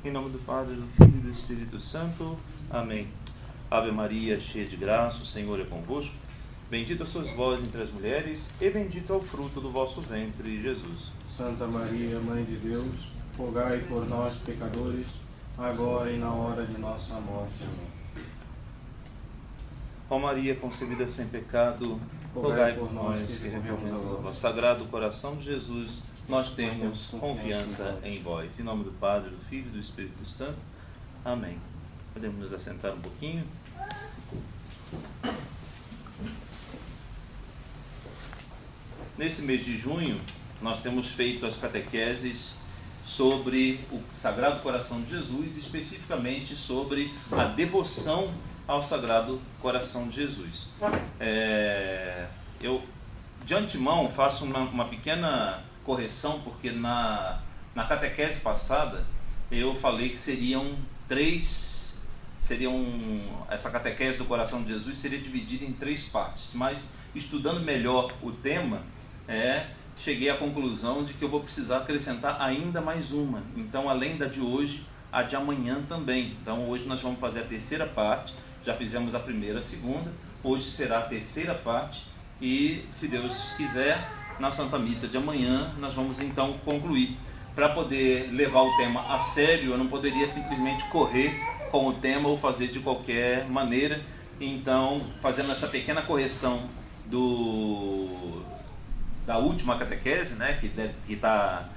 Em nome do Padre, do Filho e do Espírito Santo. Amém. Ave Maria, cheia de graça, o Senhor é convosco. Bendita sois vós entre as mulheres, e bendito é o fruto do vosso ventre, Jesus. Santa Maria, Mãe de Deus, rogai por nós, pecadores, agora e na hora de nossa morte. Amém. Ó Maria, concebida sem pecado, rogai por nós que recorremos ao vosso Sagrado Coração de Jesus. Nós temos confiança em vós. Em nome do Padre, do Filho e do Espírito Santo. Amém. Podemos nos assentar um pouquinho? Nesse mês de junho, nós temos feito as catequeses sobre o Sagrado Coração de Jesus, especificamente sobre a devoção ao Sagrado Coração de Jesus. Eu, de antemão, faço uma pequena correção, porque na catequese passada eu falei que essa catequese do Coração de Jesus seria dividida em 3 partes, mas estudando melhor o tema, cheguei à conclusão de que eu vou precisar acrescentar ainda mais uma. Então, além da de hoje, a de amanhã também. Então, hoje nós vamos fazer a 3ª parte. Já fizemos a 1ª, a 2ª. Hoje será a 3ª parte. E, se Deus quiser, na Santa Missa de amanhã, nós vamos então concluir. Para poder levar o tema a sério, eu não poderia simplesmente correr com o tema ou fazer de qualquer maneira. Então, fazendo essa pequena correção da última catequese, que está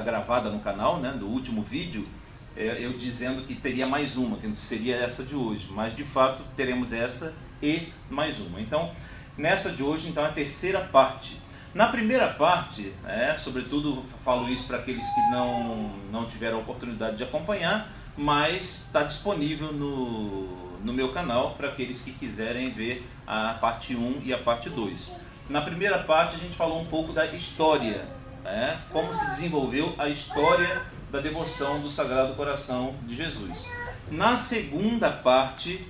gravada no canal, do último vídeo, eu dizendo que teria mais uma, que seria essa de hoje, mas de fato teremos essa e mais uma. Então, nessa de hoje, então, a 3ª parte. Na primeira parte, sobretudo falo isso para aqueles que não tiveram a oportunidade de acompanhar, mas está disponível no meu canal para aqueles que quiserem ver a parte 1 e a parte 2. Na primeira parte a gente falou um pouco da história, como se desenvolveu a história da devoção do Sagrado Coração de Jesus. Na segunda parte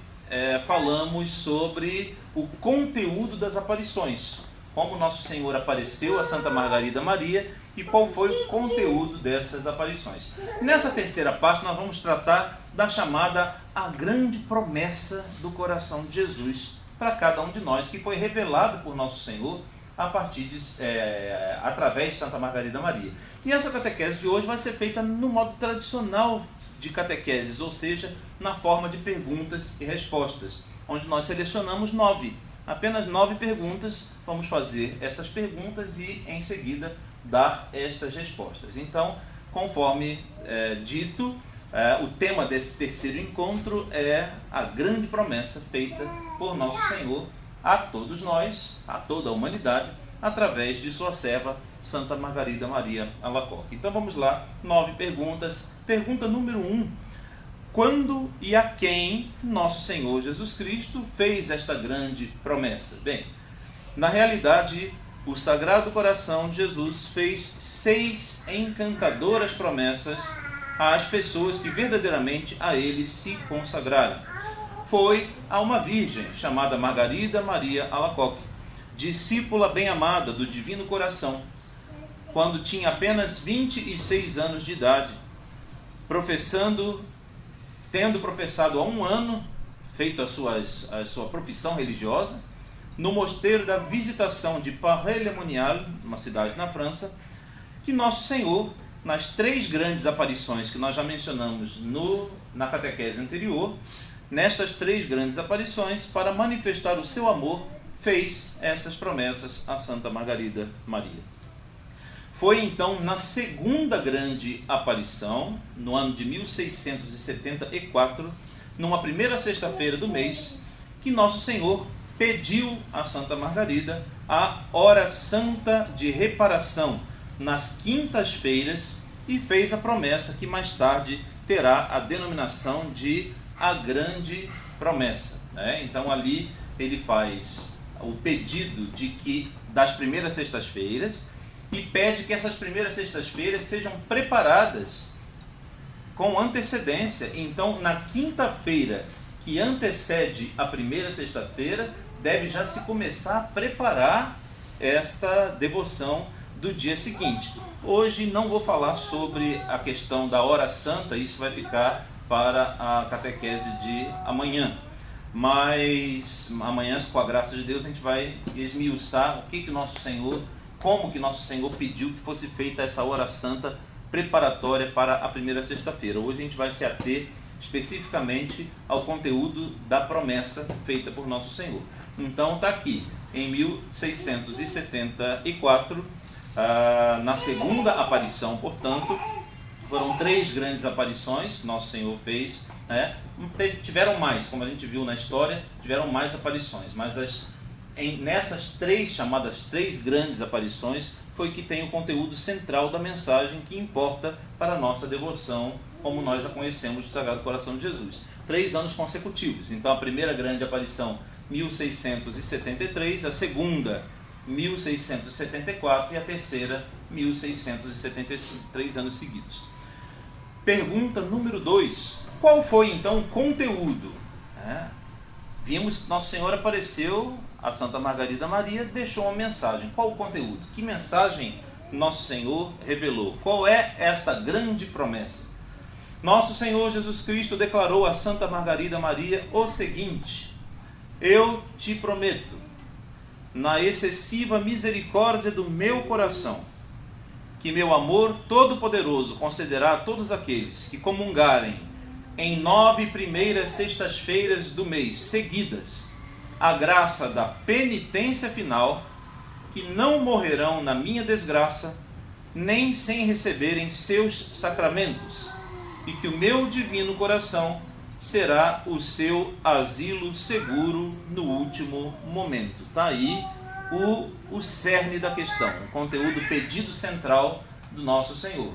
falamos sobre o conteúdo das aparições, como Nosso Senhor apareceu a Santa Margarida Maria e qual foi o conteúdo dessas aparições. Nessa 3ª parte nós vamos tratar da chamada a grande promessa do coração de Jesus para cada um de nós, que foi revelado por Nosso Senhor através de Santa Margarida Maria. E essa catequese de hoje vai ser feita no modo tradicional de catequeses, ou seja, na forma de perguntas e respostas, onde nós selecionamos apenas 9 perguntas. Vamos fazer essas perguntas e em seguida dar estas respostas. Então, conforme dito, o tema desse 3º encontro é a grande promessa feita por Nosso Senhor a todos nós, a toda a humanidade, através de sua serva Santa Margarida Maria Alacoque. Então vamos lá, 9 perguntas. Pergunta número 1. Quando e a quem Nosso Senhor Jesus Cristo fez esta grande promessa? Bem, na realidade, o Sagrado Coração de Jesus fez 6 encantadoras promessas às pessoas que verdadeiramente a ele se consagraram. Foi a uma virgem chamada Margarida Maria Alacoque, discípula bem-amada do Divino Coração, quando tinha apenas 26 anos de idade, tendo professado há 1 ano, feito a sua profissão religiosa, no mosteiro da Visitação de Paray-le-Monial, uma cidade na França, que Nosso Senhor, nas 3 grandes aparições que nós já mencionamos na catequese anterior, nestas 3 grandes aparições, para manifestar o seu amor, fez estas promessas a Santa Margarida Maria. Foi então na 2ª grande aparição, no ano de 1674, numa primeira sexta-feira do mês, que Nosso Senhor pediu a Santa Margarida a hora santa de reparação nas quintas-feiras e fez a promessa que mais tarde terá a denominação de a grande promessa. Então ali ele faz o pedido das primeiras sextas-feiras e pede que essas primeiras sextas-feiras sejam preparadas com antecedência. Então, na quinta-feira que antecede a primeira sexta-feira, deve já se começar a preparar esta devoção do dia seguinte. Hoje não vou falar sobre a questão da hora santa, isso vai ficar para a catequese de amanhã. Mas amanhã, com a graça de Deus, a gente vai esmiuçar o que nosso Senhor, como que nosso Senhor pediu que fosse feita essa hora santa preparatória para a primeira sexta-feira. Hoje a gente vai se ater especificamente ao conteúdo da promessa feita por nosso Senhor. Então está aqui, em 1674, na segunda aparição, portanto, foram 3 grandes aparições que nosso Senhor fez, né? Tiveram mais, como a gente viu na história, tiveram mais aparições, mas nessas 3 chamadas 3 grandes aparições foi que tem o conteúdo central da mensagem que importa para a nossa devoção, como nós a conhecemos do Sagrado Coração de Jesus. 3 anos consecutivos. Então a primeira grande aparição, 1673, a segunda, 1674 e a terceira, 1675, 3 anos seguidos. Pergunta número 2. Qual foi então o conteúdo? Vimos que Nosso Senhor apareceu a Santa Margarida Maria, deixou uma mensagem. Qual o conteúdo? Que mensagem Nosso Senhor revelou? Qual é esta grande promessa? Nosso Senhor Jesus Cristo declarou a Santa Margarida Maria o seguinte: eu te prometo, na excessiva misericórdia do meu coração, que meu amor todo-poderoso concederá a todos aqueles que comungarem em 9 primeiras sextas-feiras do mês seguidas a graça da penitência final, que não morrerão na minha desgraça, nem sem receberem seus sacramentos, e que o meu divino coração será o seu asilo seguro no último momento. Está aí o cerne da questão, o conteúdo, o pedido central do nosso Senhor.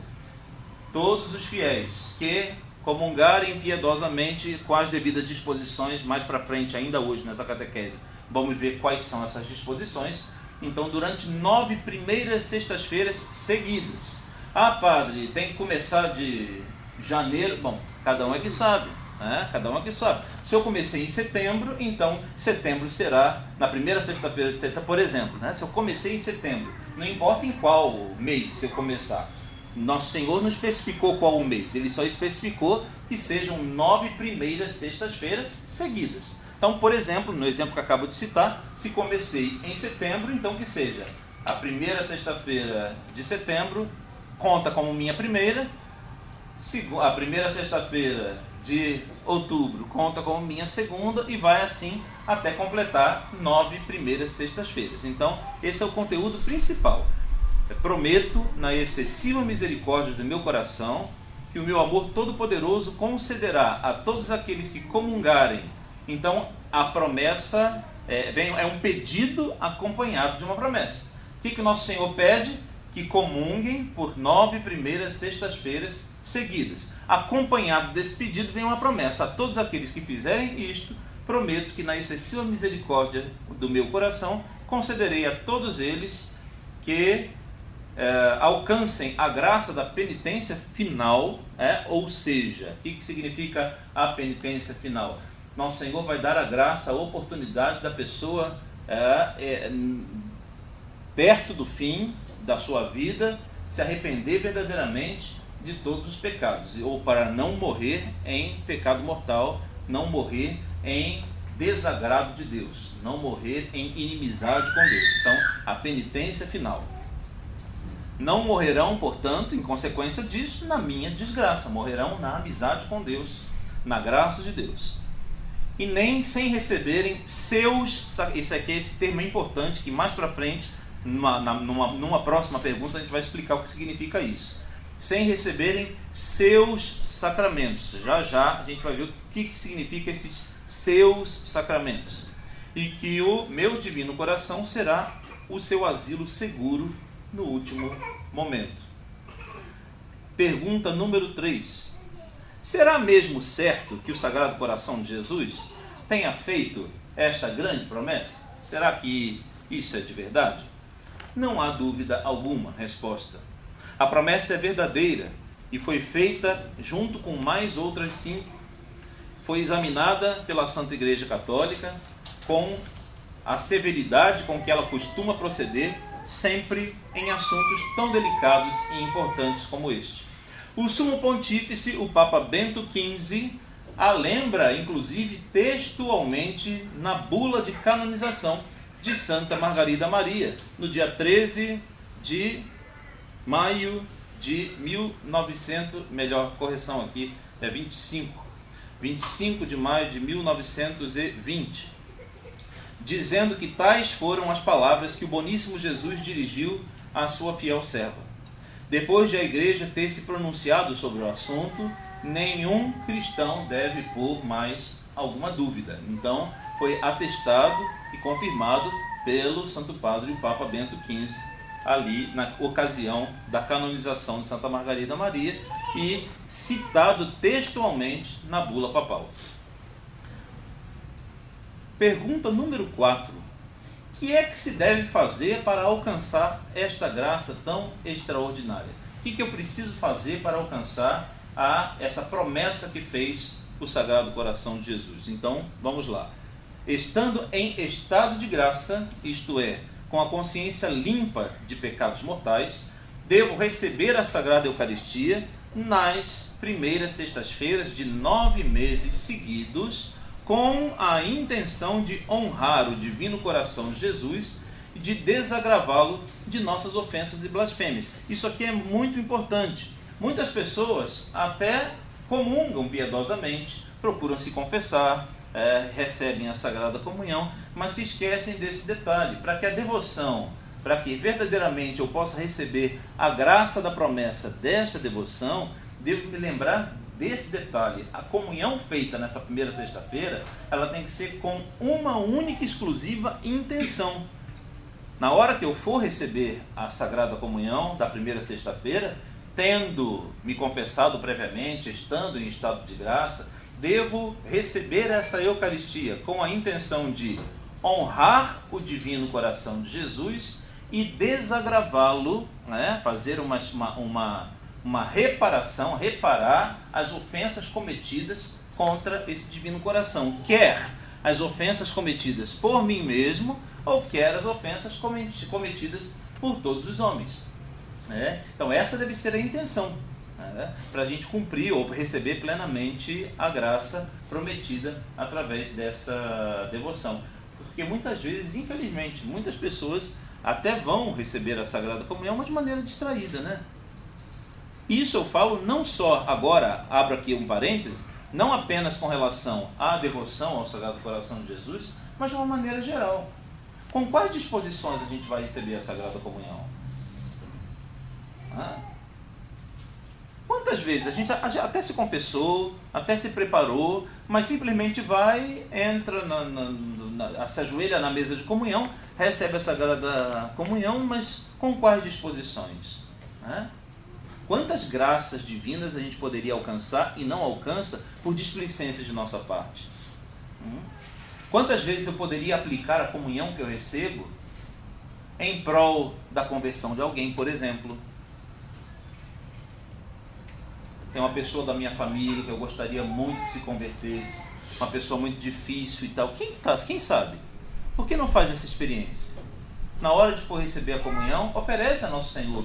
Todos os fiéis que comungarem piedosamente com as devidas disposições, mais para frente, ainda hoje nessa catequese, vamos ver quais são essas disposições. Então, durante 9 primeiras sextas-feiras seguidas. Padre, tem que começar de janeiro. Bom, cada um é que sabe, né? Cada um é que sabe. Se eu comecei em setembro, então setembro será na primeira sexta-feira de setembro, por exemplo, né? Se eu comecei em setembro, não importa em qual mês eu começar, Nosso Senhor não especificou qual o mês, Ele só especificou que sejam 9 primeiras sextas-feiras seguidas. Então, por exemplo, no exemplo que acabo de citar, se comecei em setembro, então que seja a primeira sexta-feira de setembro, conta como minha primeira, a primeira sexta-feira de outubro conta como minha segunda, e vai assim até completar 9 primeiras sextas-feiras. Então, esse é o conteúdo principal. Prometo, na excessiva misericórdia do meu coração, que o meu amor todo-poderoso concederá a todos aqueles que comungarem. Então, a promessa é um pedido acompanhado de uma promessa. O que Nosso Senhor pede? Que comunguem por 9 primeiras sextas-feiras seguidas. Acompanhado desse pedido vem uma promessa: a todos aqueles que fizerem isto, prometo que na excessiva misericórdia do meu coração concederei a todos eles que alcancem a graça da penitência final, ou seja, o que significa a penitência final? Nosso Senhor vai dar a graça, a oportunidade da pessoa perto do fim da sua vida se arrepender verdadeiramente de todos os pecados, ou para não morrer em pecado mortal, não morrer em desagrado de Deus, não morrer em inimizade com Deus. Então, a penitência final. Não morrerão, portanto, em consequência disso, na minha desgraça, morrerão na amizade com Deus, na graça de Deus. E nem sem receberem seus, esse termo é importante, que mais para frente, numa próxima pergunta, a gente vai explicar o que significa isso. Sem receberem seus sacramentos. Já já a gente vai ver o que significa esses seus sacramentos. E que o meu divino coração será o seu asilo seguro no último momento. Pergunta número 3. Será mesmo certo que o Sagrado Coração de Jesus tenha feito esta grande promessa? Será que isso é de verdade? Não há dúvida alguma. Resposta: a promessa é verdadeira e foi feita junto com mais outras 5. Foi examinada pela Santa Igreja Católica com a severidade com que ela costuma proceder sempre em assuntos tão delicados e importantes como este. O Sumo Pontífice, o Papa Bento XV, a lembra, inclusive, textualmente na bula de canonização de Santa Margarida Maria, no dia 13 de maio de 1900, melhor correção aqui, é 25 de maio de 1920, dizendo que tais foram as palavras que o boníssimo Jesus dirigiu à sua fiel serva. Depois de a Igreja ter se pronunciado sobre o assunto, nenhum cristão deve pôr mais alguma dúvida. Então, foi atestado e confirmado pelo Santo Padre, o Papa Bento XV, ali na ocasião da canonização de Santa Margarida Maria e citado textualmente na bula papal. Pergunta número 4. O que é que se deve fazer para alcançar esta graça tão extraordinária? O que eu preciso fazer para alcançar essa promessa que fez o Sagrado Coração de Jesus? Então, vamos lá. Estando em estado de graça, isto é, com a consciência limpa de pecados mortais, devo receber a Sagrada Eucaristia nas primeiras sextas-feiras de 9 meses seguidos, com a intenção de honrar o Divino Coração de Jesus e de desagravá-lo de nossas ofensas e blasfêmias. Isso aqui é muito importante. Muitas pessoas até comungam piedosamente, procuram se confessar, recebem a Sagrada Comunhão, mas se esquecem desse detalhe. Para que a devoção, para que verdadeiramente eu possa receber a graça da promessa desta devoção, devo me lembrar desse detalhe. A comunhão feita nessa primeira sexta-feira, ela tem que ser com uma única e exclusiva intenção. Na hora que eu for receber a Sagrada Comunhão da primeira sexta-feira, tendo me confessado previamente, estando em estado de graça, devo receber essa Eucaristia com a intenção de honrar o Divino Coração de Jesus e desagravá-lo, fazer uma reparação, reparar as ofensas cometidas contra esse Divino Coração, quer as ofensas cometidas por mim mesmo, ou quer as ofensas cometidas por todos os homens. Então essa deve ser a intenção, para a gente cumprir ou receber plenamente a graça prometida através dessa devoção. Porque muitas vezes, infelizmente, muitas pessoas até vão receber a Sagrada Comunhão, mas de maneira distraída, Isso eu falo não só, agora abro aqui um parêntese, não apenas com relação à devoção ao Sagrado Coração de Jesus, mas de uma maneira geral. Com quais disposições a gente vai receber a Sagrada Comunhão? Quantas vezes a gente até se confessou, até se preparou, mas simplesmente vai, entra, se ajoelha na mesa de comunhão, recebe a Sagrada Comunhão, mas com quais disposições? Quantas graças divinas a gente poderia alcançar e não alcança por displicência de nossa parte? Quantas vezes eu poderia aplicar a comunhão que eu recebo em prol da conversão de alguém, por exemplo? Tem uma pessoa da minha família que eu gostaria muito que se convertesse, uma pessoa muito difícil e tal. Quem sabe? Por que não faz essa experiência? Na hora de for receber a comunhão, oferece a Nosso Senhor.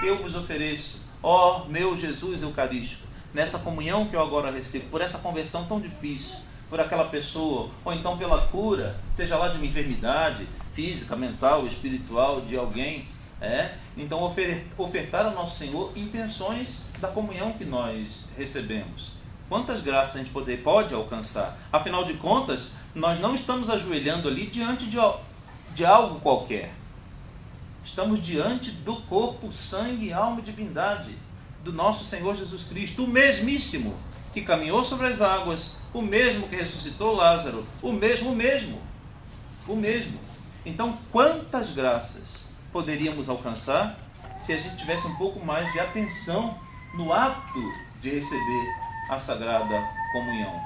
Eu vos ofereço, ó meu Jesus Eucarístico, nessa comunhão que eu agora recebo, por essa conversão tão difícil, por aquela pessoa, ou então pela cura, seja lá de uma enfermidade física, mental, espiritual de alguém. Então ofertar ao Nosso Senhor intenções da comunhão que nós recebemos. Quantas graças a gente pode alcançar? Afinal de contas, nós não estamos ajoelhando ali diante de algo qualquer. Estamos diante do corpo, sangue, alma e divindade do nosso Senhor Jesus Cristo, o mesmíssimo que caminhou sobre as águas, o mesmo que ressuscitou Lázaro, o mesmo. Então, quantas graças poderíamos alcançar se a gente tivesse um pouco mais de atenção no ato de receber a Sagrada Comunhão?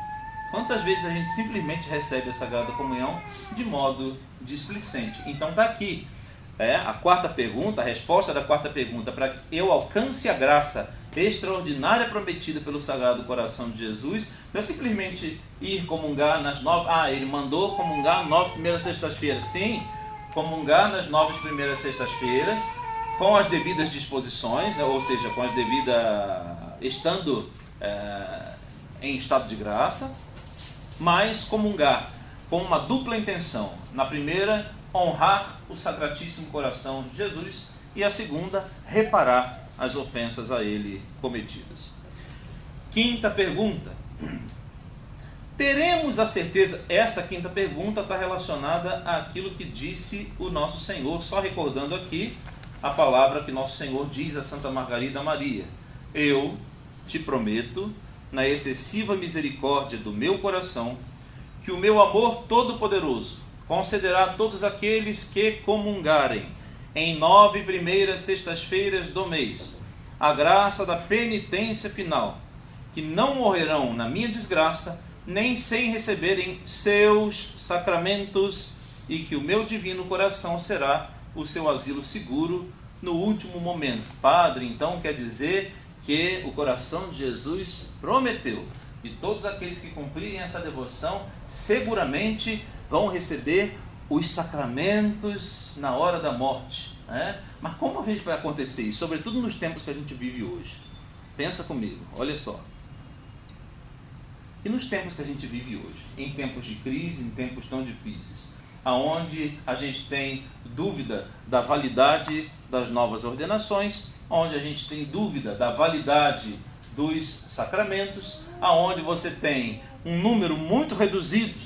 Quantas vezes a gente simplesmente recebe a Sagrada Comunhão de modo displicente? Então está aqui a quarta pergunta, a resposta da quarta pergunta, para que eu alcance a graça extraordinária prometida pelo Sagrado Coração de Jesus, não é simplesmente ir comungar nas 9... ele mandou comungar 9 primeiras sextas-feiras. Sim, comungar nas 9 primeiras sextas-feiras, com as devidas disposições, né? Ou seja, com as devidas, estando em estado de graça, mas comungar com uma dupla intenção. Na primeira, honrar o Sacratíssimo Coração de Jesus, e a segunda, reparar as ofensas a ele cometidas. Quinta pergunta. Teremos a certeza, essa quinta pergunta está relacionada àquilo que disse o nosso Senhor, só recordando aqui a palavra que nosso Senhor diz a Santa Margarida Maria: eu te prometo, na excessiva misericórdia do meu coração, que o meu amor todo-poderoso concederá a todos aqueles que comungarem em 9 primeiras sextas-feiras do mês a graça da penitência final, que não morrerão na minha desgraça, nem sem receberem seus sacramentos, e que o meu divino coração será o seu asilo seguro no último momento. Padre, então quer dizer que o coração de Jesus prometeu, e todos aqueles que cumprirem essa devoção seguramente vão receber os sacramentos na hora da morte, né? Mas como a gente vai acontecer isso? Sobretudo nos tempos que a gente vive hoje. Pensa comigo, olha só. E nos tempos que a gente vive hoje, em tempos de crise, em tempos tão difíceis, aonde a gente tem dúvida da validade das novas ordenações, onde a gente tem dúvida da validade dos sacramentos, aonde você tem um número muito reduzido,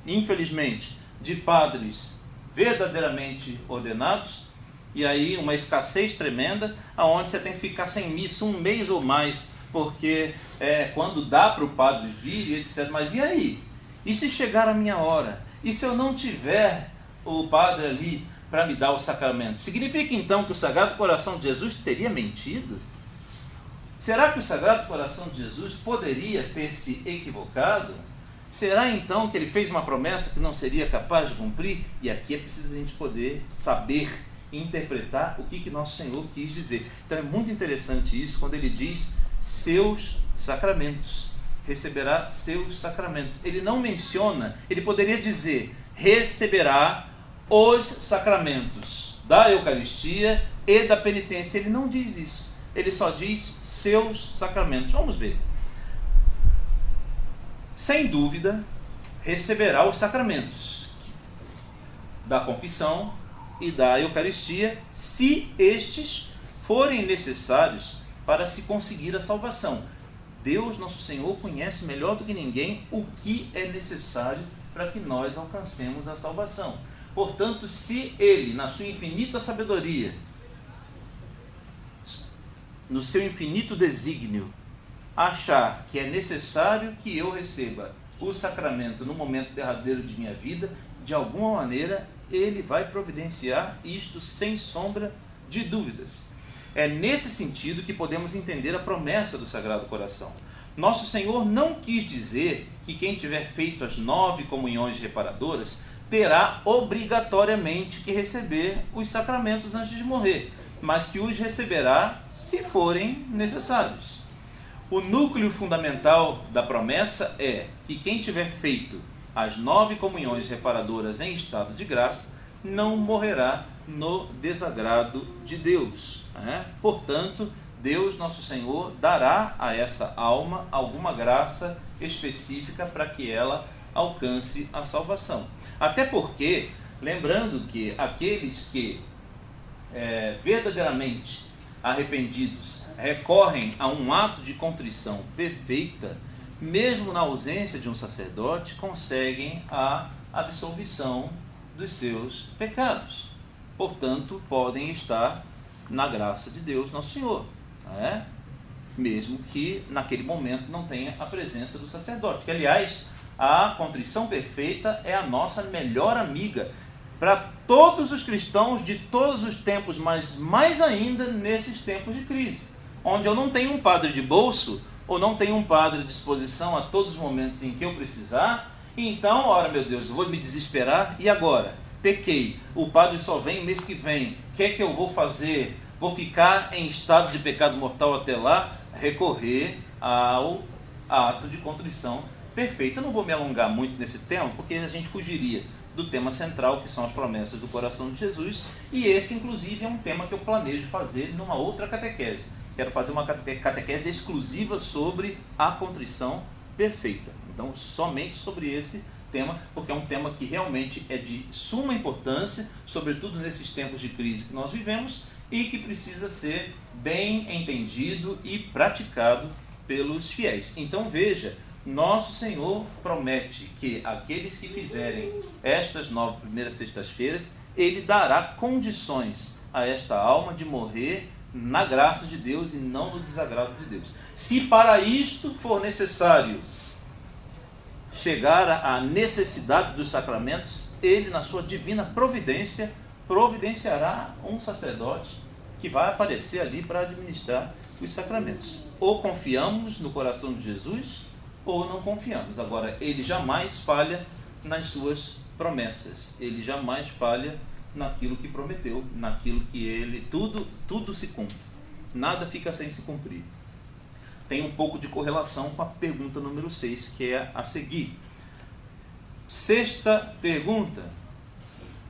infelizmente, de padres verdadeiramente ordenados, e aí uma escassez tremenda, aonde você tem que ficar sem missa um mês ou mais, porque quando dá para o padre vir e etc. Mas e aí? E se chegar a minha hora? E se eu não tiver o padre ali para me dar o sacramento? Significa então que o Sagrado Coração de Jesus teria mentido? Será que o Sagrado Coração de Jesus poderia ter se equivocado? Será então que ele fez uma promessa que não seria capaz de cumprir? E aqui é preciso a gente poder saber interpretar o que nosso Senhor quis dizer. Então é muito interessante isso quando ele diz seus sacramentos, receberá seus sacramentos. Ele não menciona, ele poderia dizer receberá os sacramentos da Eucaristia e da penitência. Ele não diz isso, ele só diz seus sacramentos. Vamos ver. Sem dúvida, receberá os sacramentos da confissão e da Eucaristia, se estes forem necessários para se conseguir a salvação. Deus, nosso Senhor, conhece melhor do que ninguém o que é necessário para que nós alcancemos a salvação. Portanto, se Ele, na sua infinita sabedoria, no seu infinito desígnio, achar que é necessário que eu receba o sacramento no momento derradeiro de minha vida, de alguma maneira Ele vai providenciar isto sem sombra de dúvidas. É nesse sentido que podemos entender a promessa do Sagrado Coração. Nosso Senhor não quis dizer que quem tiver feito as 9 comunhões reparadoras terá obrigatoriamente que receber os sacramentos antes de morrer, mas que os receberá se forem necessários. O núcleo fundamental da promessa é que quem tiver feito as 9 comunhões reparadoras em estado de graça não morrerá no desagrado de Deus. Portanto, Deus, nosso Senhor, dará a essa alma alguma graça específica para que ela alcance a salvação. Até porque, lembrando que aqueles que verdadeiramente arrependidos recorrem a um ato de contrição perfeita, mesmo na ausência de um sacerdote, conseguem a absolvição dos seus pecados. Portanto, podem estar na graça de Deus, nosso Senhor, mesmo que naquele momento não tenha a presença do sacerdote. Que, aliás, a contrição perfeita é a nossa melhor amiga para todos os cristãos de todos os tempos, mas mais ainda nesses tempos de crise, onde eu não tenho um padre de bolso, ou não tenho um padre à disposição a todos os momentos em que eu precisar, e então, ora meu Deus, eu vou me desesperar, e agora? Pequei, o padre só vem mês que vem, o que é que eu vou fazer? Vou ficar em estado de pecado mortal até lá? Recorrer ao ato de contrição perfeita. Eu não vou me alongar muito nesse tema, porque a gente fugiria do tema central, que são as promessas do coração de Jesus, e esse, inclusive, é um tema que eu planejo fazer numa outra catequese. Quero fazer uma catequese exclusiva sobre a contrição perfeita. Então, somente sobre esse tema, porque é um tema que realmente é de suma importância, sobretudo nesses tempos de crise que nós vivemos, e que precisa ser bem entendido e praticado pelos fiéis. Então, veja, nosso Senhor promete que aqueles que fizerem estas 9 primeiras sextas-feiras, Ele dará condições a esta alma de morrer na graça de Deus e não no desagrado de Deus. Se para isto for necessário chegar à necessidade dos sacramentos, Ele, na sua divina providência, providenciará um sacerdote que vai aparecer ali para administrar os sacramentos. Ou confiamos no coração de Jesus, ou não confiamos. Agora, Ele jamais falha nas suas promessas. Ele jamais falha naquilo que prometeu, naquilo que Ele... Tudo se cumpre. Nada fica sem se cumprir. Tem um pouco de correlação com a pergunta número 6, que é a seguir. Sexta pergunta.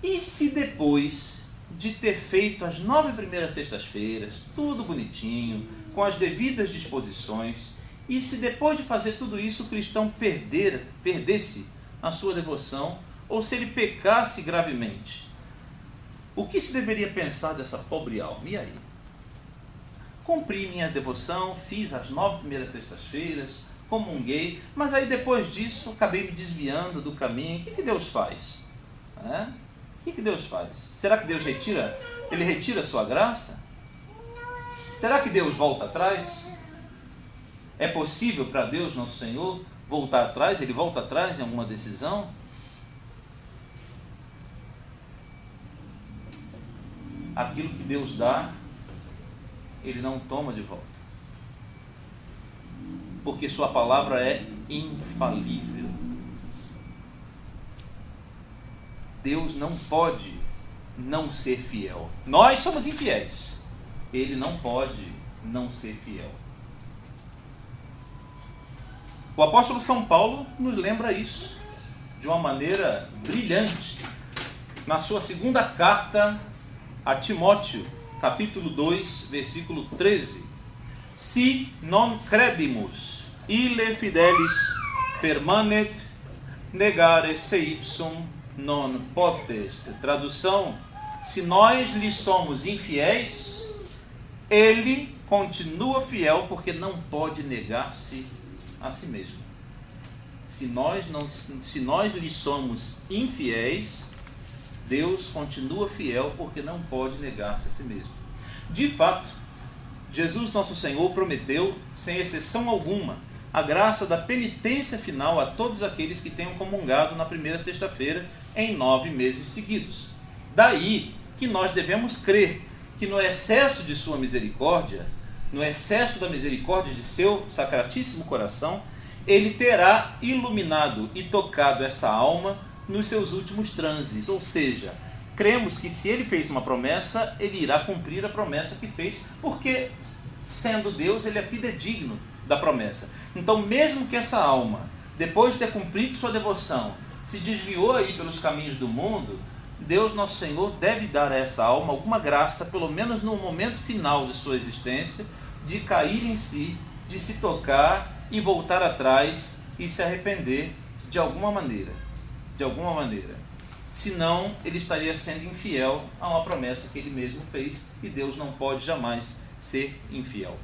E se depois de ter feito as 9 primeiras sextas-feiras, tudo bonitinho, com as devidas disposições, e se depois de fazer tudo isso o cristão perdesse a sua devoção, ou se ele pecasse gravemente, o que se deveria pensar dessa pobre alma? E aí? Cumpri minha devoção, fiz as 9 primeiras sextas-feiras, comunguei, mas aí depois disso acabei me desviando do caminho. O que Deus faz? O que Deus faz? Será que Deus retira a sua graça? Será que Deus volta atrás? É possível para Deus, nosso Senhor, voltar atrás? Ele volta atrás em alguma decisão? Aquilo que Deus dá, Ele não toma de volta. Porque sua palavra é infalível. Deus não pode não ser fiel. Nós somos infiéis. Ele não pode não ser fiel. O apóstolo São Paulo nos lembra isso de uma maneira brilhante. Na sua segunda carta a Timóteo, capítulo 2, versículo 13. Si non credimus, ille fidelis permanet, negare se ipsum non potest. Tradução: se nós lhe somos infiéis, ele continua fiel porque não pode negar-se a si mesmo. Se nós lhe somos infiéis, Deus continua fiel porque não pode negar-se a si mesmo. De fato, Jesus nosso Senhor prometeu, sem exceção alguma, a graça da penitência final a todos aqueles que tenham comungado na primeira sexta-feira em 9 meses seguidos. Daí que nós devemos crer que no excesso de sua misericórdia, no excesso da misericórdia de seu sacratíssimo coração, Ele terá iluminado e tocado essa alma nos seus últimos transes. Ou seja, cremos que se Ele fez uma promessa, Ele irá cumprir a promessa que fez, porque, sendo Deus, Ele é fidedigno da promessa. Então, mesmo que essa alma, depois de ter cumprido sua devoção, se desviou aí pelos caminhos do mundo, Deus nosso Senhor deve dar a essa alma alguma graça, pelo menos no momento final de sua existência, de cair em si, de se tocar e voltar atrás e se arrepender de alguma maneira. De alguma maneira. Senão, ele estaria sendo infiel a uma promessa que ele mesmo fez, e Deus não pode jamais ser infiel.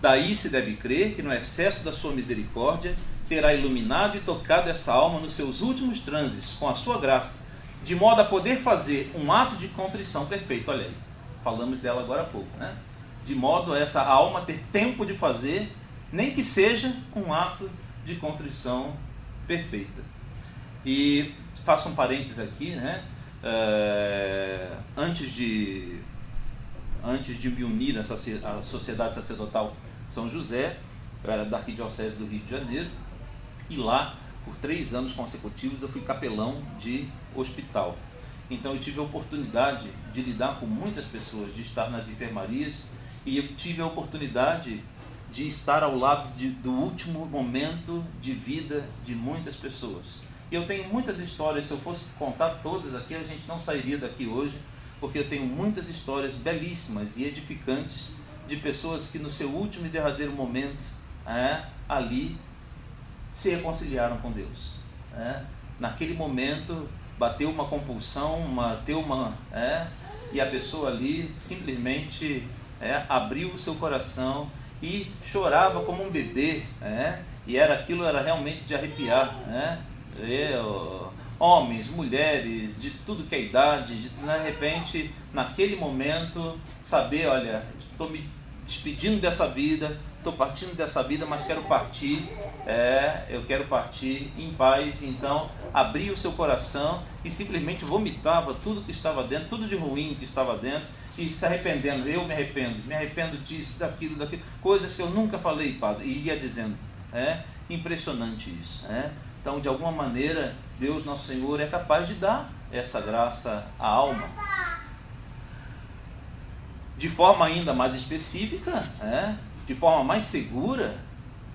Daí se deve crer que no excesso da sua misericórdia terá iluminado e tocado essa alma nos seus últimos transes com a sua graça, de modo a poder fazer um ato de contrição perfeito. Olha aí, falamos dela agora há pouco, né? De modo a essa alma ter tempo de fazer, nem que seja um ato de contrição perfeita. E faço um parênteses aqui, né? Antes de me unir à Sociedade Sacerdotal São José, eu era da Arquidiocese do Rio de Janeiro, e lá, por 3 anos consecutivos, eu fui capelão de hospital. Então eu tive a oportunidade de lidar com muitas pessoas, de estar nas enfermarias, e eu tive a oportunidade de estar ao lado do último momento de vida de muitas pessoas. E eu tenho muitas histórias, se eu fosse contar todas aqui, a gente não sairia daqui hoje, porque eu tenho muitas histórias belíssimas e edificantes de pessoas que no seu último e derradeiro momento, ali, se reconciliaram com Deus. Naquele momento, bateu uma compulsão, e a pessoa ali simplesmente abriu o seu coração e chorava como um bebê, e aquilo era realmente de arrepiar, homens, mulheres, de tudo que é idade, de repente, naquele momento, saber, olha, estou me despedindo dessa vida, estou partindo dessa vida, mas quero partir, eu quero partir em paz. Então, abria o seu coração e simplesmente vomitava tudo que estava dentro, tudo de ruim que estava dentro, e se arrependendo. Eu me arrependo disso, daquilo, coisas que eu nunca falei, Padre, e ia dizendo. Impressionante isso. Então, de alguma maneira, Deus, nosso Senhor, é capaz de dar essa graça à alma. De forma ainda mais específica, de forma mais segura,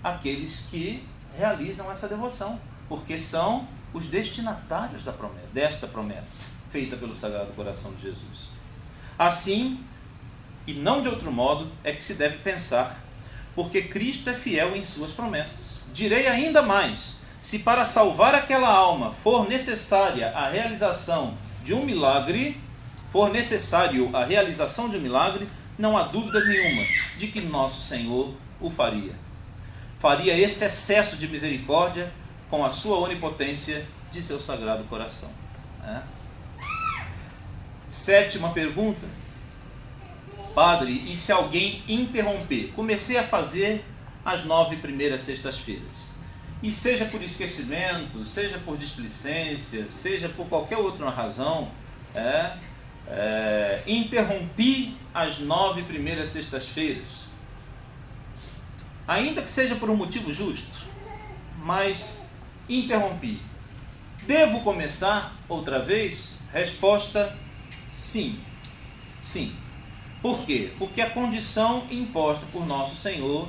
aqueles que realizam essa devoção, porque são os destinatários desta promessa, feita pelo Sagrado Coração de Jesus. Assim, e não de outro modo, é que se deve pensar, porque Cristo é fiel em suas promessas. Direi ainda mais: se para salvar aquela alma for necessária a realização de um milagre, não há dúvida nenhuma de que nosso Senhor o faria. Faria esse excesso de misericórdia com a sua onipotência de seu Sagrado Coração. Sétima pergunta: Padre, e se alguém interromper? Comecei a fazer as 9 primeiras sextas-feiras, e seja por esquecimento, seja por displicência, seja por qualquer outra razão, interrompi as 9 primeiras sextas-feiras, ainda que seja por um motivo justo, mas interrompi. Devo começar outra vez? Resposta: sim. Sim. Por quê? Porque a condição imposta por nosso Senhor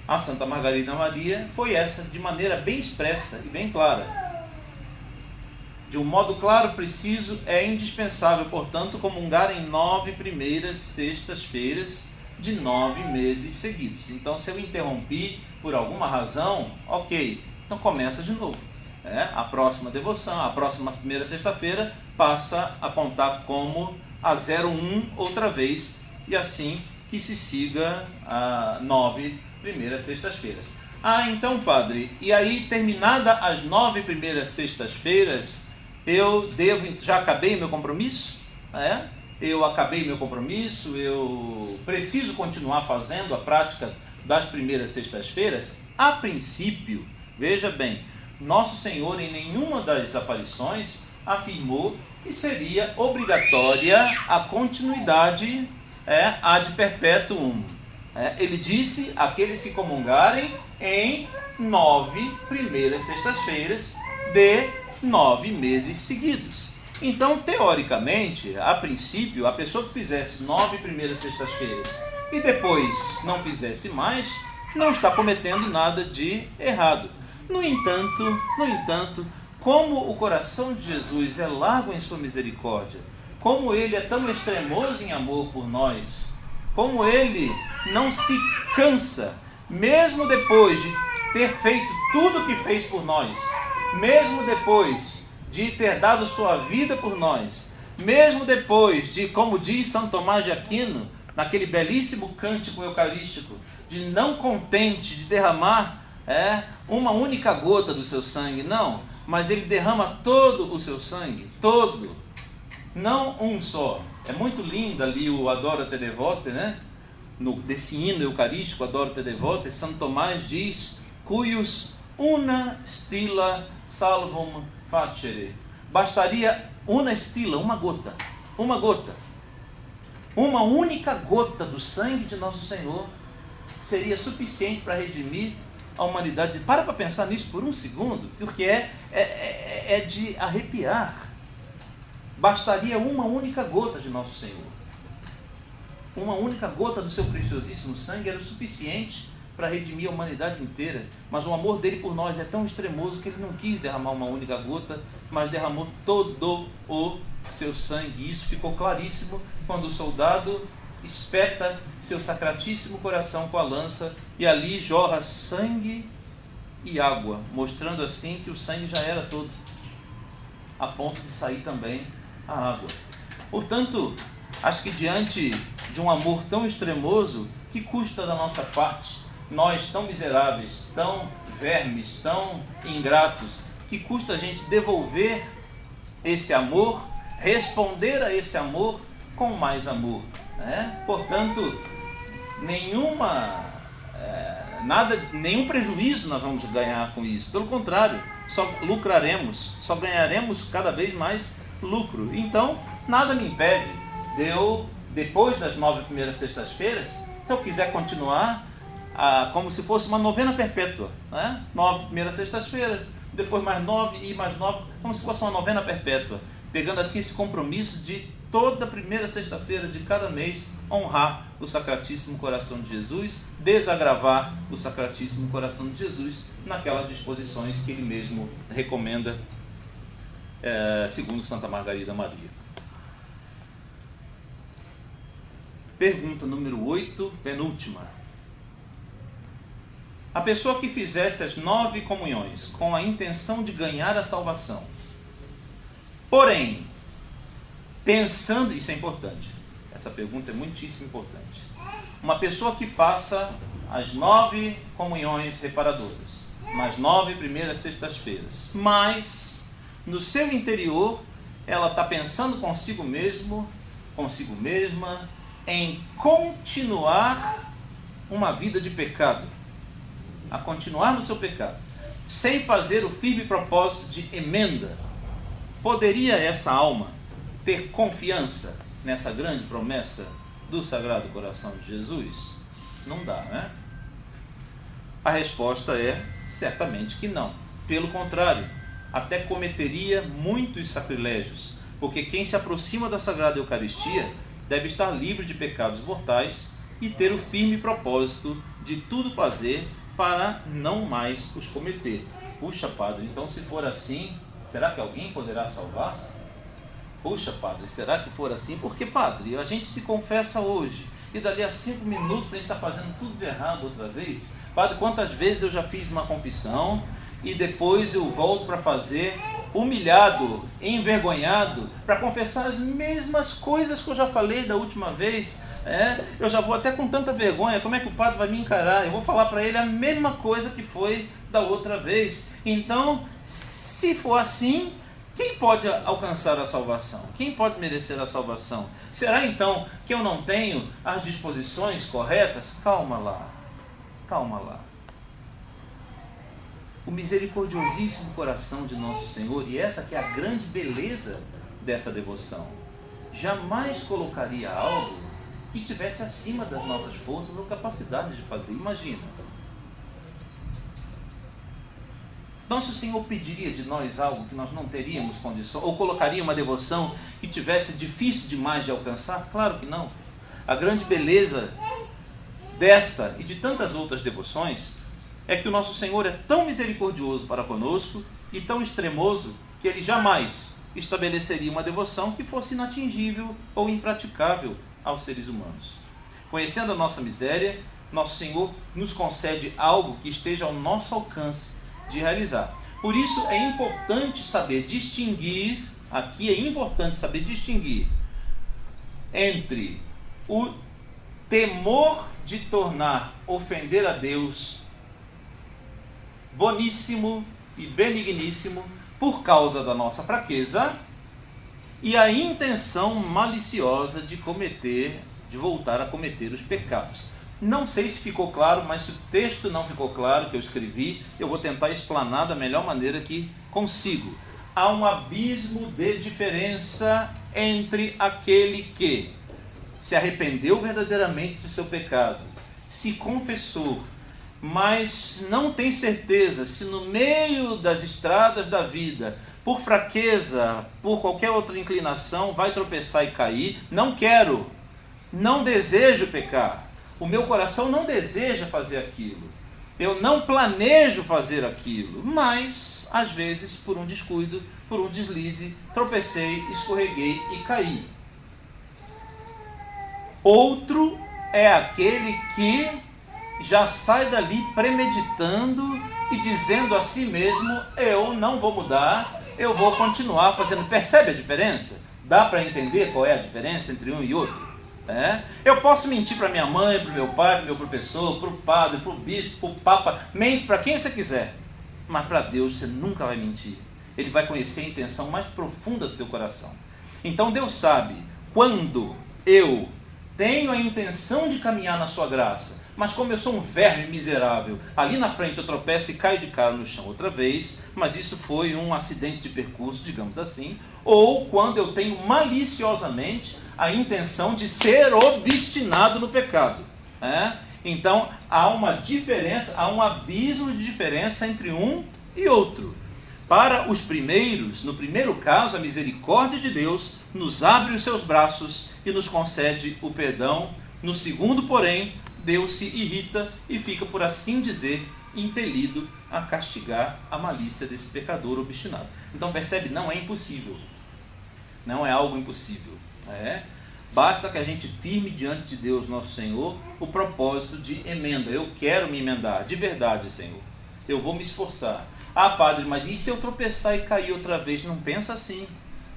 a Santa Margarida Maria foi essa, de maneira bem expressa e bem clara. De um modo claro, preciso, é indispensável, portanto, comungar em 9 primeiras sextas-feiras de 9 meses seguidos. Então, se eu interrompi por alguma razão, ok, então começa de novo. A próxima devoção, a próxima primeira sexta-feira, passa a contar como a 01 outra vez, e assim que se siga a 9 primeiras sextas-feiras. Então, Padre, e aí, terminada as 9 primeiras sextas-feiras, eu já acabei meu compromisso? Eu acabei meu compromisso, eu preciso continuar fazendo a prática das primeiras sextas-feiras? A princípio, veja bem, Nosso Senhor em nenhuma das aparições afirmou que seria obrigatória a continuidade ad perpetuum. Ele disse: aqueles que comungarem em 9 primeiras sextas-feiras de 9 meses seguidos. Então, teoricamente, a princípio, a pessoa que fizesse 9 primeiras sextas-feiras e depois não fizesse mais, não está cometendo nada de errado. No entanto, como o coração de Jesus é largo em sua misericórdia, como ele é tão extremoso em amor por nós, como ele não se cansa, mesmo depois de ter feito tudo o que fez por nós, mesmo depois de ter dado sua vida por nós, mesmo depois de, como diz São Tomás de Aquino, naquele belíssimo cântico eucarístico, de não contente de derramar uma única gota do seu sangue, não, mas ele derrama todo o seu sangue, todo, não um só. É muito lindo ali o Adoro te devote, desse hino eucarístico, Adoro te devote, São Tomás diz: cuius una stilla salvum facere. Bastaria una stilla, uma gota, uma única gota do sangue de nosso Senhor seria suficiente para redimir a humanidade. Para pensar nisso por um segundo, porque é de arrepiar. Bastaria uma única gota de nosso Senhor. Uma única gota do seu preciosíssimo sangue era o suficiente para redimir a humanidade inteira, mas o amor dele por nós é tão extremoso que ele não quis derramar uma única gota, mas derramou todo o seu sangue. Isso ficou claríssimo quando o soldado espeta seu sacratíssimo coração com a lança e ali jorra sangue e água, mostrando assim que o sangue já era todo, a ponto de sair também a água. Portanto, acho que diante de um amor tão extremoso, que custa da nossa parte, nós tão miseráveis, tão vermes, tão ingratos, que custa a gente devolver esse amor, responder a esse amor com mais amor, né? Portanto, nenhum prejuízo nós vamos ganhar com isso. Pelo contrário, só lucraremos, só ganharemos cada vez mais lucro. Então, nada me impede de eu, depois das 9 primeiras sextas-feiras, se eu quiser continuar como se fosse uma novena perpétua, né? 9 primeiras sextas-feiras, depois mais 9 e mais 9, como se fosse uma novena perpétua, pegando assim esse compromisso de toda primeira sexta-feira de cada mês honrar o Sacratíssimo Coração de Jesus, desagravar o Sacratíssimo Coração de Jesus naquelas disposições que ele mesmo recomenda, segundo Santa Margarida Maria. Pergunta número 8, penúltima. A pessoa que fizesse as 9 comunhões com a intenção de ganhar a salvação, porém, pensando, isso é importante, essa pergunta é muitíssimo importante. Uma pessoa que faça as 9 comunhões reparadoras, nas 9 primeiras sextas-feiras, mas no seu interior ela está pensando consigo mesma, em continuar uma vida de pecado, a continuar no seu pecado, sem fazer o firme propósito de emenda. Poderia essa alma ter confiança nessa grande promessa do Sagrado Coração de Jesus? Não dá, né? A resposta é certamente que não. Pelo contrário, até cometeria muitos sacrilégios, porque quem se aproxima da Sagrada Eucaristia deve estar livre de pecados mortais e ter o firme propósito de tudo fazer para não mais os cometer. Puxa, padre, então se for assim, será que alguém poderá salvar-se? Puxa, padre, será que for assim? Porque, padre, a gente se confessa hoje e dali a 5 minutos a gente está fazendo tudo de errado outra vez. Padre, quantas vezes eu já fiz uma confissão e depois eu volto para fazer, humilhado, envergonhado, para confessar as mesmas coisas que eu já falei da última vez. Eu já vou até com tanta vergonha, como é que o padre vai me encarar? Eu vou falar para ele a mesma coisa que foi da outra vez. Então, se for assim, quem pode alcançar a salvação? Quem pode merecer a salvação? Será então que eu não tenho as disposições corretas? Calma lá. O misericordiosíssimo coração de nosso Senhor, e essa que é a grande beleza dessa devoção, jamais colocaria algo que estivesse acima das nossas forças ou capacidade de fazer. Imagina. Nosso Senhor pediria de nós algo que nós não teríamos condição, ou colocaria uma devoção que tivesse difícil demais de alcançar? Claro que não. A grande beleza dessa e de tantas outras devoções é que o nosso Senhor é tão misericordioso para conosco e tão extremoso que Ele jamais estabeleceria uma devoção que fosse inatingível ou impraticável aos seres humanos. Conhecendo a nossa miséria, nosso Senhor nos concede algo que esteja ao nosso alcance de realizar. Por isso é importante saber distinguir, entre o temor de tornar ofender a Deus boníssimo e benigníssimo por causa da nossa fraqueza e a intenção maliciosa de voltar a cometer os pecados. Não sei se ficou claro, mas se o texto não ficou claro, que eu escrevi, eu vou tentar explanar da melhor maneira que consigo. Há um abismo de diferença entre aquele que se arrependeu verdadeiramente do seu pecado, se confessou, mas não tem certeza se no meio das estradas da vida, por fraqueza, por qualquer outra inclinação, vai tropeçar e cair. Não desejo pecar. O meu coração não deseja fazer aquilo. Eu não planejo fazer aquilo, mas, às vezes, por um descuido, por um deslize, tropecei, escorreguei e caí. Outro é aquele que já sai dali premeditando e dizendo a si mesmo: eu não vou mudar, eu vou continuar fazendo. Percebe a diferença? Dá para entender qual é a diferença entre um e outro? Eu posso mentir para minha mãe, para o meu pai, para o meu professor, para o padre, para o bispo, para o papa. Mente para quem você quiser, mas para Deus você nunca vai mentir. Ele vai conhecer a intenção mais profunda do teu coração. Então Deus sabe quando eu tenho a intenção de caminhar na sua graça, mas como eu sou um verme miserável, ali na frente eu tropeço e caio de cara no chão outra vez, mas isso foi um acidente de percurso, digamos assim, ou quando eu tenho maliciosamente a intenção de ser obstinado no pecado. Então há uma diferença, há um abismo de diferença entre um e outro. Para os primeiros, no primeiro caso, a misericórdia de Deus nos abre os seus braços e nos concede o perdão. No segundo, porém, Deus se irrita e fica, por assim dizer, impelido a castigar a malícia desse pecador obstinado. Então percebe, não é impossível. Não é algo impossível. Basta que a gente firme diante de Deus, nosso Senhor, o propósito de emenda. Eu quero me emendar, de verdade, Senhor. Eu vou me esforçar. Ah, padre, mas e se eu tropeçar e cair outra vez? Não pensa assim.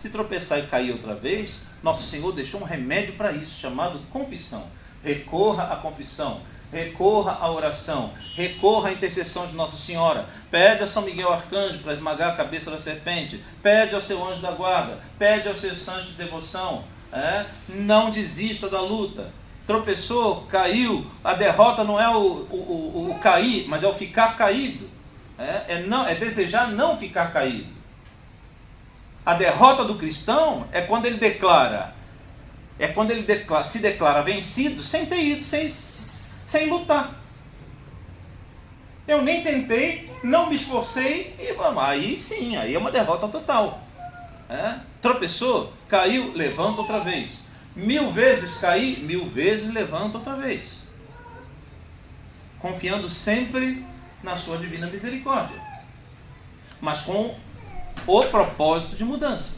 Se tropeçar e cair outra vez, nosso Senhor deixou um remédio para isso, chamado confissão. Recorra à confissão, recorra à oração, recorra à intercessão de Nossa Senhora, pede a São Miguel Arcanjo para esmagar a cabeça da serpente, pede ao seu anjo da guarda, pede aos seus santos de devoção, não desista da luta. Tropeçou, caiu, a derrota não é o cair, mas é o ficar caído, é desejar não ficar caído. A derrota do cristão é quando ele se declara vencido sem ter ido, sem lutar. Eu nem tentei, não me esforcei, e aí sim, aí é uma derrota total. Tropeçou, caiu, levanta outra vez. 1000 vezes cair, 1000 vezes levanta outra vez. Confiando sempre na sua divina misericórdia, mas com o propósito de mudança.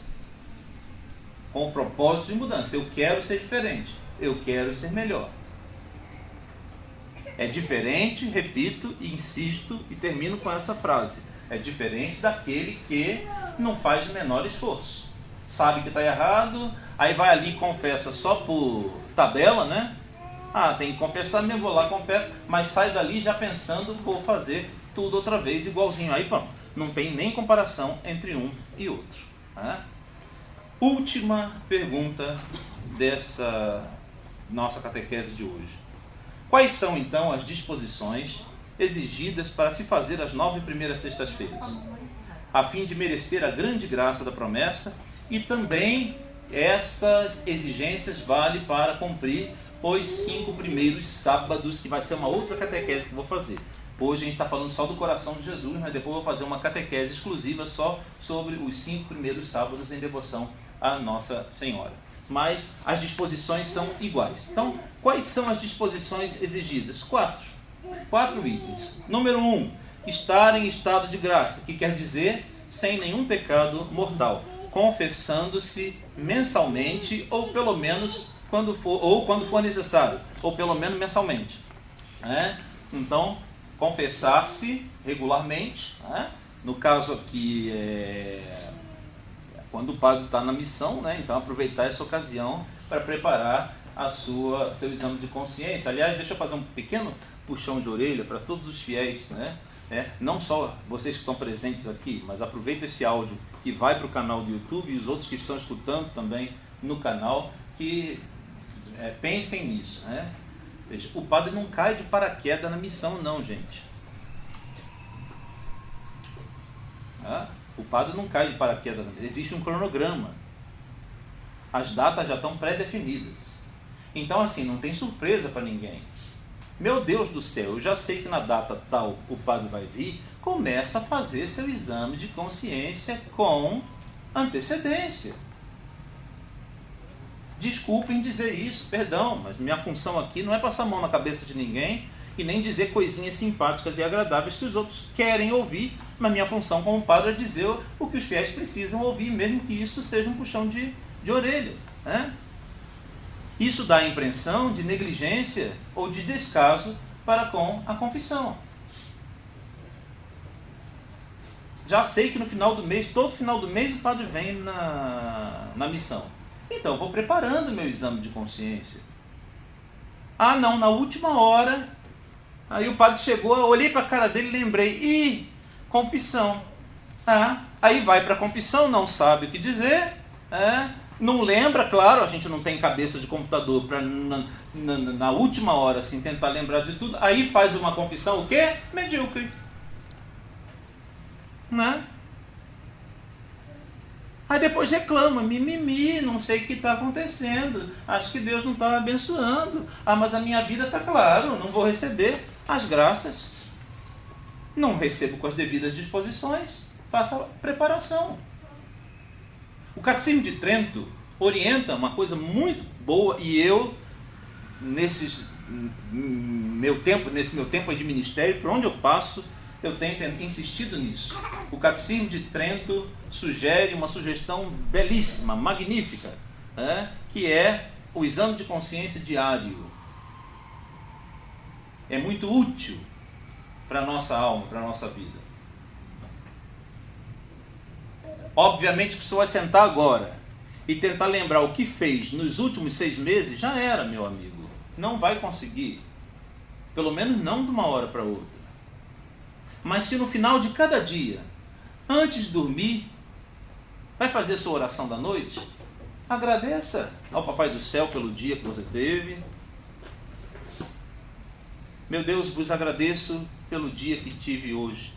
Com o propósito de mudança. Eu quero ser diferente. Eu quero ser melhor. É diferente, repito e insisto e termino com essa frase. É diferente daquele que não faz o menor esforço. Sabe que está errado, aí vai ali e confessa só por tabela, né? Tem que confessar mesmo, vou lá, confesso, mas sai dali já pensando, vou fazer tudo outra vez igualzinho. Aí pronto, não tem nem comparação entre um e outro. Última pergunta dessa nossa catequese de hoje. Quais são então as disposições exigidas para se fazer as 9 primeiras sextas-feiras, a fim de merecer a grande graça da promessa? E também essas exigências valem para cumprir os 5 primeiros sábados, que vai ser uma outra catequese que eu vou fazer. Hoje a gente está falando só do coração de Jesus, mas depois eu vou fazer uma catequese exclusiva só sobre os 5 primeiros sábados em devoção à Nossa Senhora. Mas as disposições são iguais. Então, quais são as disposições exigidas? 4 itens. Número 1, estar em estado de graça, que quer dizer sem nenhum pecado mortal, confessando-se mensalmente, ou pelo menos quando for necessário, ou pelo menos mensalmente. Então, confessar-se regularmente, no caso aqui quando o padre está na missão, então aproveitar essa ocasião para preparar seu exame de consciência. Aliás, deixa eu fazer um pequeno puxão de orelha para todos os fiéis, não só vocês que estão presentes aqui, mas aproveita esse áudio que vai para o canal do YouTube e os outros que estão escutando também no canal, que pensem nisso. Veja, o padre não cai de paraquedas na missão não, gente. O padre não cai de paraquedas, existe um cronograma. As datas já estão pré-definidas. Então assim, não tem surpresa para ninguém. Meu Deus do céu, eu já sei que na data tal o padre vai vir, começa a fazer seu exame de consciência com antecedência. desculpa em dizer isso, perdão, mas minha função aqui não é passar a mão na cabeça de ninguém e nem dizer coisinhas simpáticas e agradáveis que os outros querem ouvir, mas minha função como padre é dizer o que os fiéis precisam ouvir, mesmo que isso seja um puxão de orelha, né? Isso dá a impressão de negligência ou de descaso para com a confissão. Já sei que no final do mês, todo final do mês, o padre vem na missão. Então, eu vou preparando meu exame de consciência. Ah, não, na última hora, aí o padre chegou, eu olhei para a cara dele e lembrei, confissão. Aí vai para a confissão, não sabe o que dizer, não lembra, claro, a gente não tem cabeça de computador para na última hora assim, tentar lembrar de tudo, aí faz uma confissão, o quê? Medíocre. Né? Aí depois reclama, mimimi, não sei o que está acontecendo, acho que Deus não está abençoando, mas a minha vida está claro, não vou receber as graças, não recebo com as devidas disposições, faça a preparação. O Catecismo de Trento orienta uma coisa muito boa e eu, nesse meu tempo de ministério, por onde eu passo, eu tenho insistido nisso. O Catecismo de Trento sugere uma sugestão belíssima, magnífica, que é o exame de consciência diário. É muito útil para a nossa alma, para a nossa vida. Obviamente que se você vai sentar agora e tentar lembrar o que fez nos últimos 6 meses, já era, meu amigo. Não vai conseguir. Pelo menos não de uma hora para outra. Mas se no final de cada dia, antes de dormir, vai fazer sua oração da noite, agradeça ao Papai do Céu pelo dia que você teve. Meu Deus, vos agradeço pelo dia que tive hoje.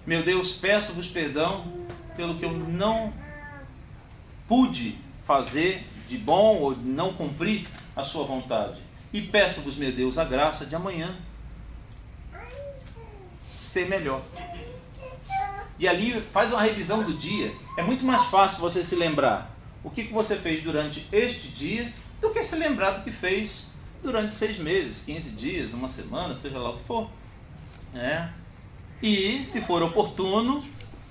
Meu Deus, peço-vos perdão pelo que eu não pude fazer de bom ou não cumprir a sua vontade. E peço-vos, meu Deus, a graça de amanhã ser melhor. E ali faz uma revisão do dia. É muito mais fácil você se lembrar o que você fez durante este dia do que se lembrar do que fez durante 6 meses, 15 dias, uma semana, seja lá o que for. E, se for oportuno,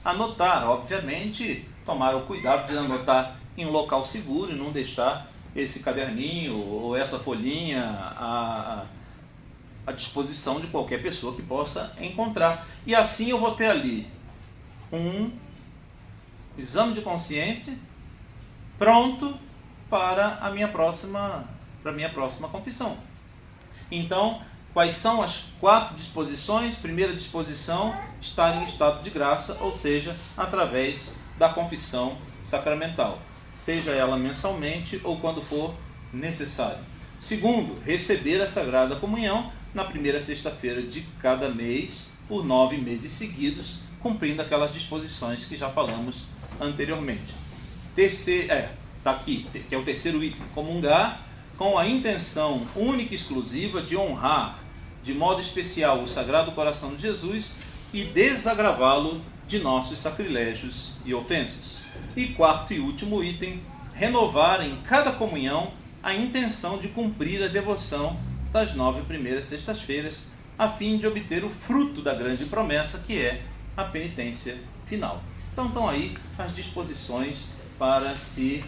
anotar. Obviamente, tomar o cuidado de anotar em um local seguro e não deixar esse caderninho ou essa folhinha à disposição de qualquer pessoa que possa encontrar. E assim eu vou ter ali um exame de consciência pronto para a minha próxima confissão. Então, quais são as 4 disposições? Primeira disposição, estar em estado de graça, ou seja, através da confissão sacramental, seja ela mensalmente ou quando for necessário. Segundo, receber a Sagrada Comunhão na primeira sexta-feira de cada mês, por 9 meses seguidos, cumprindo aquelas disposições que já falamos anteriormente. Está aqui, que é o terceiro item, comungar com a intenção única e exclusiva de honrar de modo especial o Sagrado Coração de Jesus e desagravá-lo de nossos sacrilégios e ofensas. E quarto e último item, renovar em cada comunhão a intenção de cumprir a devoção das 9 primeiras sextas-feiras, a fim de obter o fruto da grande promessa, que é a penitência final. Então estão aí as disposições para se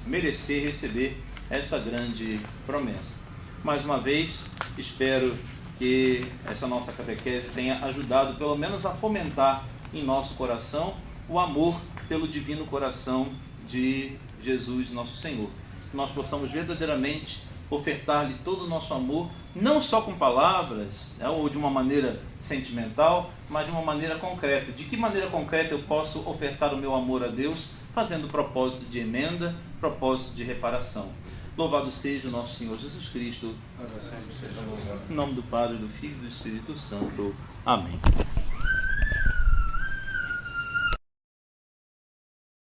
merecer receber esta grande promessa. Mais uma vez, espero que essa nossa catequese tenha ajudado pelo menos a fomentar em nosso coração o amor pelo divino coração de Jesus, nosso Senhor. Que nós possamos verdadeiramente ofertar-lhe todo o nosso amor, não só com palavras, ou de uma maneira sentimental, mas de uma maneira concreta. De que maneira concreta eu posso ofertar o meu amor a Deus? Fazendo propósito de emenda, propósito de reparação. Louvado seja o nosso Senhor Jesus Cristo. Em nome do Padre, do Filho e do Espírito Santo. Amém.